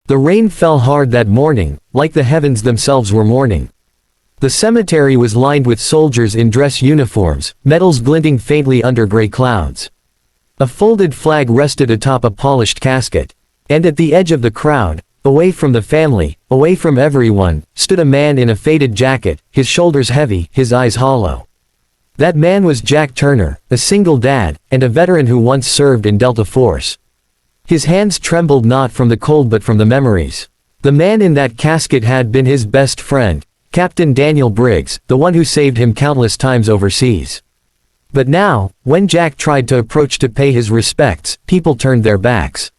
The rain fell hard that morning, like the heavens themselves were mourning. The cemetery was lined with soldiers in dress uniforms, medals glinting faintly under gray clouds. A folded flag rested atop a polished casket. And at the edge of the crowd, away from the family, away from everyone, stood a man in a faded jacket, his shoulders heavy, his eyes hollow. That man was Jack Turner, a single dad, and a veteran who once served in Delta Force. His hands trembled not from the cold but from the memories. The man in that casket had been his best friend, Captain Daniel Briggs, the one who saved him countless times overseas. But now, when Jack tried to approach to pay his respects, people turned their backs.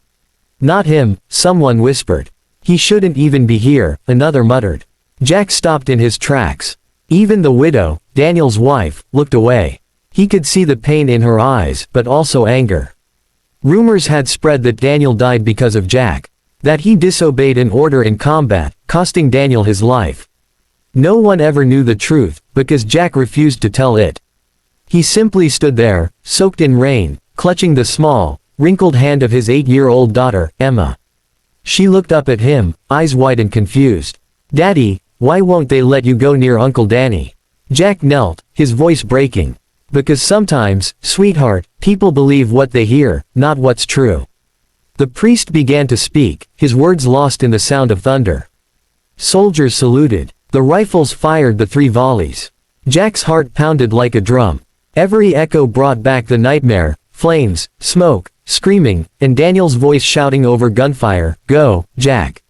Not him, someone whispered. He shouldn't even be here, another muttered. Jack stopped in his tracks. Even the widow, Daniel's wife, looked away. He could see the pain in her eyes, but also anger. Rumors had spread that Daniel died because of Jack. That he disobeyed an order in combat, costing Daniel his life. No one ever knew the truth, because Jack refused to tell it. He simply stood there, soaked in rain, clutching the small, wrinkled hand of his 8-year-old daughter, Emma. She looked up at him, eyes wide and confused. "Daddy, why won't they let you go near Uncle Danny?" Jack knelt, his voice breaking. "Because sometimes, sweetheart, people believe what they hear, not what's true." The priest began to speak, his words lost in the sound of thunder. Soldiers saluted. The rifles fired the 3 volleys. Jack's heart pounded like a drum. Every echo brought back the nightmare, flames, smoke, screaming, and Daniel's voice shouting over gunfire, "Go, Jack.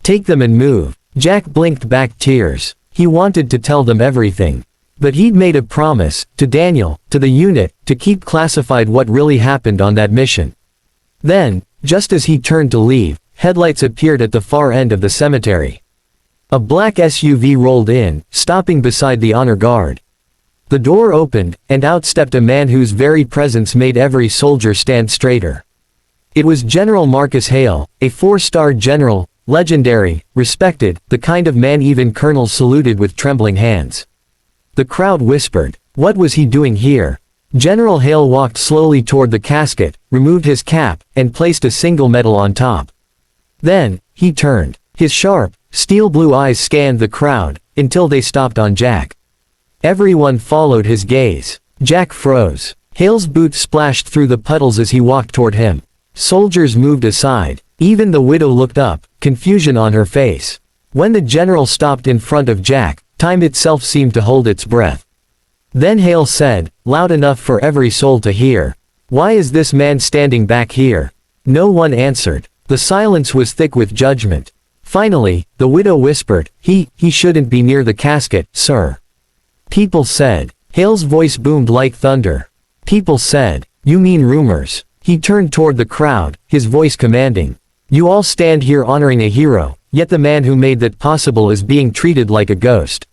Take them and move." Jack blinked back tears. He wanted to tell them everything. But he'd made a promise, to Daniel, to the unit, to keep classified what really happened on that mission. Then, just as he turned to leave, headlights appeared at the far end of the cemetery. A black SUV rolled in, stopping beside the honor guard. The door opened, and out stepped a man whose very presence made every soldier stand straighter. It was General Marcus Hale, a 4-star general, legendary, respected, the kind of man even colonels saluted with trembling hands. The crowd whispered, "What was he doing here?" General Hale walked slowly toward the casket, removed his cap, and placed a single medal on top. Then, he turned. His sharp, steel blue eyes scanned the crowd, until they stopped on Jack. Everyone followed his gaze. Jack froze. Hale's boot splashed through the puddles as he walked toward him. Soldiers moved aside. Even the widow looked up, confusion on her face. When the general stopped in front of Jack, time itself seemed to hold its breath. Then Hale said, loud enough for every soul to hear, "Why is this man standing back here?" No one answered. The silence was thick with judgment. Finally, the widow whispered, He shouldn't be near the casket, sir." People said. Hale's voice boomed like thunder. People said, "You mean rumors?" He turned toward the crowd, his voice commanding. "You all stand here honoring a hero, yet the man who made that possible is being treated like a ghost."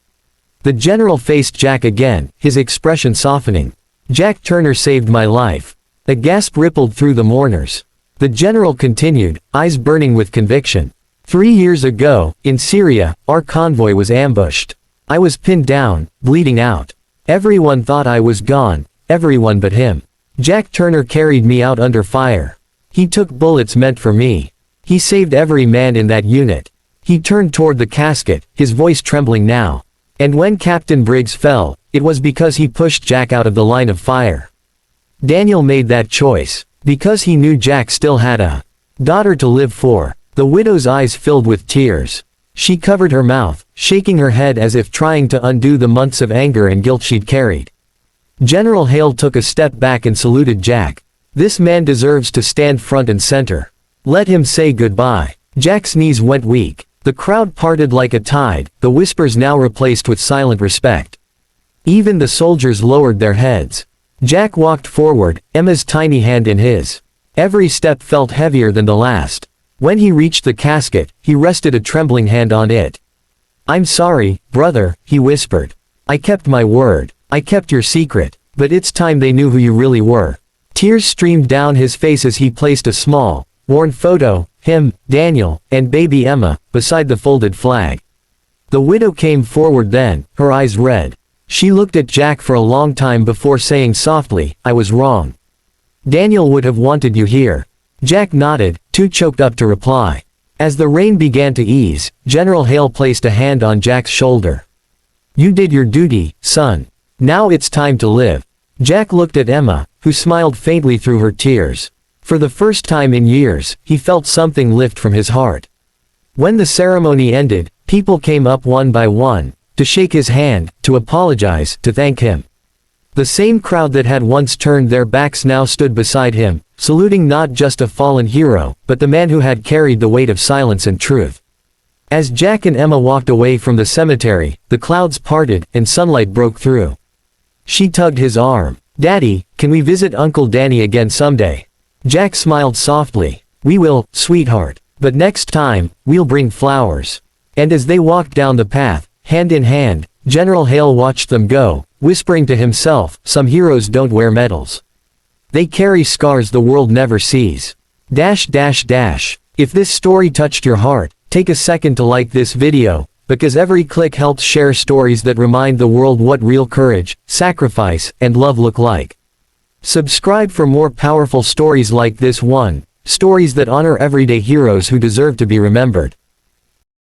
The general faced Jack again, his expression softening. "Jack Turner saved my life." A gasp rippled through the mourners. The general continued, eyes burning with conviction. 3 years ago, in Syria, our convoy was ambushed. I was pinned down, bleeding out. Everyone thought I was gone, everyone but him. Jack Turner carried me out under fire. He took bullets meant for me. He saved every man in that unit." He turned toward the casket, his voice trembling now. "And when Captain Briggs fell, it was because he pushed Jack out of the line of fire. Daniel made that choice, because he knew Jack still had a daughter to live for." The widow's eyes filled with tears. She covered her mouth, shaking her head as if trying to undo the months of anger and guilt she'd carried. General Hale took a step back and saluted Jack. "This man deserves to stand front and center. Let him say goodbye." Jack's knees went weak. The crowd parted like a tide, the whispers now replaced with silent respect. Even the soldiers lowered their heads. Jack walked forward, Emma's tiny hand in his. Every step felt heavier than the last. When he reached the casket, he rested a trembling hand on it. "I'm sorry, brother," he whispered. "I kept my word. I kept your secret. But it's time they knew who you really were." Tears streamed down his face as he placed a small, worn photo, him, Daniel, and baby Emma, beside the folded flag. The widow came forward then, her eyes red. She looked at Jack for a long time before saying softly, "I was wrong. Daniel would have wanted you here." Jack nodded, too choked up to reply. As the rain began to ease, General Hale placed a hand on Jack's shoulder. "You did your duty, son. Now it's time to live." Jack looked at Emma, who smiled faintly through her tears. For the first time in years, he felt something lift from his heart. When the ceremony ended, people came up one by one, to shake his hand, to apologize, to thank him. The same crowd that had once turned their backs now stood beside him, saluting not just a fallen hero, but the man who had carried the weight of silence and truth. As Jack and Emma walked away from the cemetery, the clouds parted, and sunlight broke through. She tugged his arm. "Daddy, can we visit Uncle Danny again someday?" Jack smiled softly. "We will, sweetheart. But next time, we'll bring flowers." And as they walked down the path, hand in hand, General Hale watched them go, whispering to himself, "Some heroes don't wear medals. They carry scars the world never sees." If this story touched your heart, take a second to like this video, because every click helps share stories that remind the world what real courage, sacrifice, and love look like. Subscribe for more powerful stories like this one, stories that honor everyday heroes who deserve to be remembered.